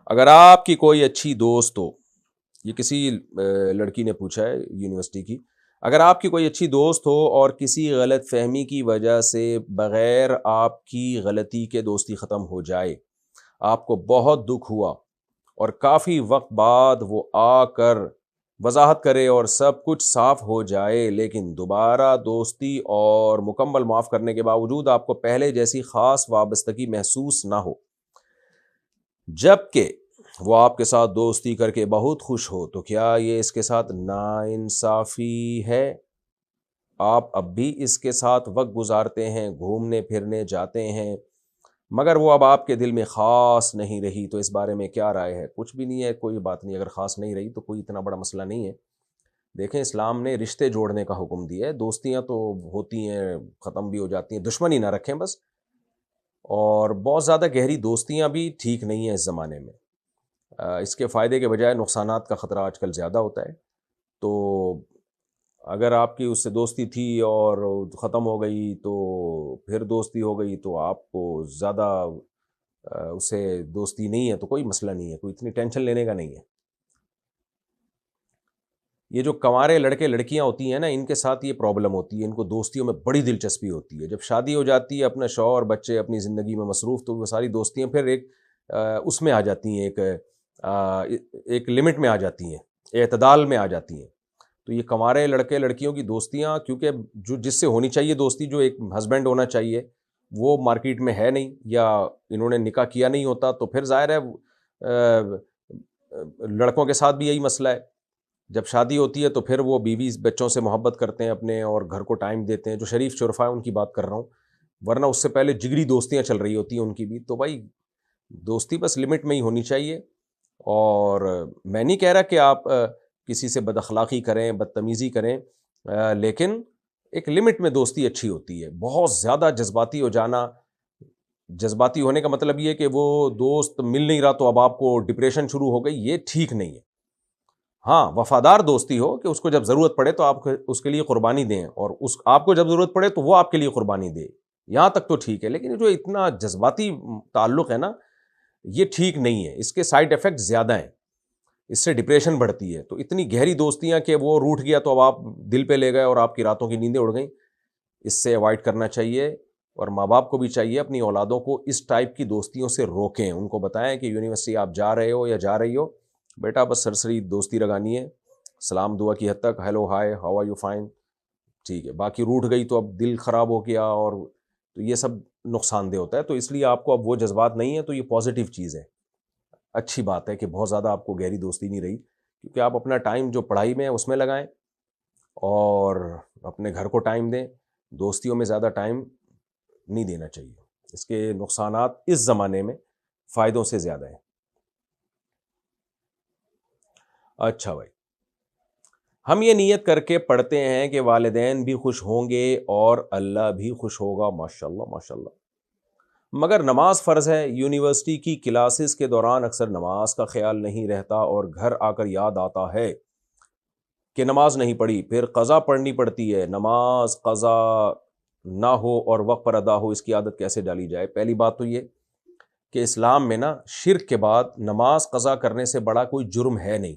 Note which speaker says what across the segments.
Speaker 1: اگر آپ کی کوئی اچھی دوست ہو، یہ کسی لڑکی نے پوچھا ہے یونیورسٹی کی، اگر آپ کی کوئی اچھی دوست ہو اور کسی غلط فہمی کی وجہ سے بغیر آپ کی غلطی کے دوستی ختم ہو جائے، آپ کو بہت دکھ ہوا اور کافی وقت بعد وہ آ کر وضاحت کرے اور سب کچھ صاف ہو جائے، لیکن دوبارہ دوستی اور مکمل معاف کرنے کے باوجود آپ کو پہلے جیسی خاص وابستگی محسوس نہ ہو، جبکہ وہ آپ کے ساتھ دوستی کر کے بہت خوش ہو، تو کیا یہ اس کے ساتھ ناانصافی ہے؟ آپ اب بھی اس کے ساتھ وقت گزارتے ہیں، گھومنے پھرنے جاتے ہیں، مگر وہ اب آپ کے دل میں خاص نہیں رہی، تو اس بارے میں کیا رائے ہے؟ کچھ بھی نہیں ہے، کوئی بات نہیں، اگر خاص نہیں رہی تو کوئی اتنا بڑا مسئلہ نہیں ہے۔ دیکھیں، اسلام نے رشتے جوڑنے کا حکم دیا ہے، دوستیاں تو ہوتی ہیں، ختم بھی ہو جاتی ہیں، دشمنی نہ رکھیں بس۔ اور بہت زیادہ گہری دوستیاں بھی ٹھیک نہیں ہیں اس زمانے میں، اس کے فائدے کے بجائے نقصانات کا خطرہ آج کل زیادہ ہوتا ہے۔ تو اگر آپ کی اس سے دوستی تھی اور ختم ہو گئی، تو پھر دوستی ہو گئی، تو آپ کو زیادہ اس سے دوستی نہیں ہے تو کوئی مسئلہ نہیں ہے، کوئی اتنی ٹینشن لینے کا نہیں ہے۔ یہ جو کنوارے لڑکے لڑکیاں ہوتی ہیں نا، ان کے ساتھ یہ پرابلم ہوتی ہے، ان کو دوستیوں میں بڑی دلچسپی ہوتی ہے۔ جب شادی ہو جاتی ہے، اپنا شوہر بچے اپنی زندگی میں مصروف، تو وہ ساری دوستیاں پھر ایک اس میں آ جاتی ہیں، ایک لمٹ میں آ جاتی ہیں، اعتدال میں آ جاتی ہیں۔ تو یہ کنوارے لڑکے لڑکیوں کی دوستیاں، کیونکہ جو جس سے ہونی چاہیے دوستی، جو ایک ہسبینڈ ہونا چاہیے، وہ مارکیٹ میں ہے نہیں، یا انہوں نے نکاح کیا نہیں ہوتا، تو پھر ظاہر ہے لڑکوں کے ساتھ بھی یہی مسئلہ ہے۔ جب شادی ہوتی ہے تو پھر وہ بیوی بچوں سے محبت کرتے ہیں اپنے، اور گھر کو ٹائم دیتے ہیں، جو شریف شرفا ہے ان کی بات کر رہا ہوں، ورنہ اس سے پہلے جگری دوستیاں چل رہی ہوتی ہیں ان کی بھی۔ تو بھائی، دوستی بس لمٹ میں ہی ہونی چاہیے۔ اور میں نہیں کہہ رہا کہ آپ کسی سے بد اخلاقی کریں، بدتمیزی کریں، لیکن ایک لمٹ میں دوستی اچھی ہوتی ہے۔ بہت زیادہ جذباتی ہو جانا، جذباتی ہونے کا مطلب یہ کہ وہ دوست مل نہیں رہا تو اب آپ کو ڈپریشن شروع ہو گئی، یہ ٹھیک نہیں ہے۔ ہاں، وفادار دوستی ہو کہ اس کو جب ضرورت پڑے تو آپ اس کے لیے قربانی دیں، اور آپ کو جب ضرورت پڑے تو وہ آپ کے لیے قربانی دے، یہاں تک تو ٹھیک ہے۔ لیکن جو اتنا جذباتی تعلق ہے نا، یہ ٹھیک نہیں ہے، اس کے سائیڈ ایفیکٹ زیادہ ہیں، اس سے ڈپریشن بڑھتی ہے۔ تو اتنی گہری دوستیاں کہ وہ روٹھ گیا تو اب آپ دل پہ لے گئے اور آپ کی راتوں کی نیندیں اڑ گئیں، اس سے اوائڈ کرنا چاہیے۔ اور ماں باپ کو بھی چاہیے اپنی اولادوں کو اس ٹائپ کی دوستیوں سے روکیں، ان کو بتائیں کہ یونیورسٹی آپ جا رہے ہو یا جا رہی ہو، بیٹا بس سرسری دوستی لگانی ہے، سلام دعا کی حد تک، hello hi how are you fine, ٹھیک ہے۔ باقی روٹھ گئی تو اب دل خراب ہو گیا، اور تو یہ سب نقصان دہ ہوتا ہے۔ تو اس لیے آپ کو اب وہ جذبات نہیں ہیں، تو یہ پازیٹیو چیز ہے، اچھی بات ہے کہ بہت زیادہ آپ کو گہری دوستی نہیں رہی، کیونکہ آپ اپنا ٹائم جو پڑھائی میں ہے اس میں لگائیں، اور اپنے گھر کو ٹائم دیں۔ دوستیوں میں زیادہ ٹائم نہیں دینا چاہیے، اس کے نقصانات اس زمانے میں فائدوں سے زیادہ ہیں۔ اچھا بھائی، ہم یہ نیت کر کے پڑھتے ہیں کہ والدین بھی خوش ہوں گے اور اللہ بھی خوش ہوگا، ماشاءاللہ ماشاءاللہ، مگر نماز فرض ہے۔ یونیورسٹی کی کلاسز کے دوران اکثر نماز کا خیال نہیں رہتا، اور گھر آ کر یاد آتا ہے کہ نماز نہیں پڑھی، پھر قضا پڑھنی پڑتی ہے۔ نماز قضا نہ ہو اور وقت پر ادا ہو، اس کی عادت کیسے ڈالی جائے؟ پہلی بات تو یہ کہ اسلام میں نا، شرک کے بعد نماز قضا کرنے سے بڑا کوئی جرم ہے نہیں۔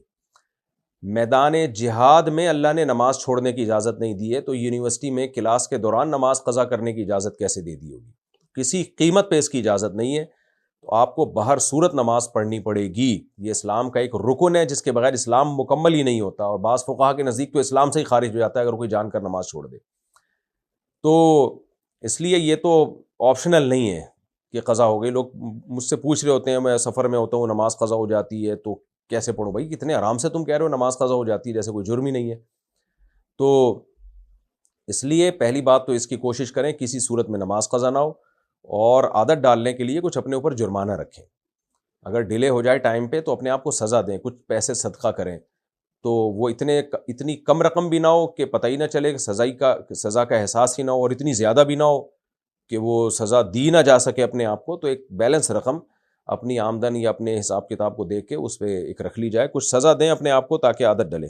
Speaker 1: میدان جہاد میں اللہ نے نماز چھوڑنے کی اجازت نہیں دی ہے، تو یونیورسٹی میں کلاس کے دوران نماز قضا کرنے کی اجازت کیسے دے دی ہوگی؟ کسی قیمت پہ اس کی اجازت نہیں ہے، تو آپ کو بہر صورت نماز پڑھنی پڑے گی۔ یہ اسلام کا ایک رکن ہے، جس کے بغیر اسلام مکمل ہی نہیں ہوتا، اور بعض فقہا کے نزدیک تو اسلام سے ہی خارج ہو جاتا ہے اگر کوئی جان کر نماز چھوڑ دے۔ تو اس لیے یہ تو آپشنل نہیں ہے کہ قضا ہو گئی۔ لوگ مجھ سے پوچھ رہے ہوتے ہیں، میں سفر میں ہوتا ہوں، نماز قضا ہو جاتی ہے تو کیسے پڑھوں؟ بھائی، کتنے آرام سے تم کہہ رہے ہو نماز قضا ہو جاتی ہے، جیسے کوئی جرم ہی نہیں ہے۔ تو اس لیے پہلی بات تو اس کی کوشش کریں کسی صورت میں نماز قضا نہ ہو، اور عادت ڈالنے کے لیے کچھ اپنے اوپر جرمانہ رکھیں۔ اگر ڈیلے ہو جائے ٹائم پہ تو اپنے آپ کو سزا دیں، کچھ پیسے صدقہ کریں، تو وہ اتنی کم رقم بھی نہ ہو کہ پتہ ہی نہ چلے، کہ سزا کا احساس ہی نہ ہو، اور اتنی زیادہ بھی نہ ہو کہ وہ سزا دی نہ جا سکے اپنے آپ کو۔ تو ایک بیلنس رقم اپنی آمدن یا اپنے حساب کتاب کو دیکھ کے اس پہ ایک رکھ لی جائے، کچھ سزا دیں اپنے آپ کو تاکہ عادت ڈلے۔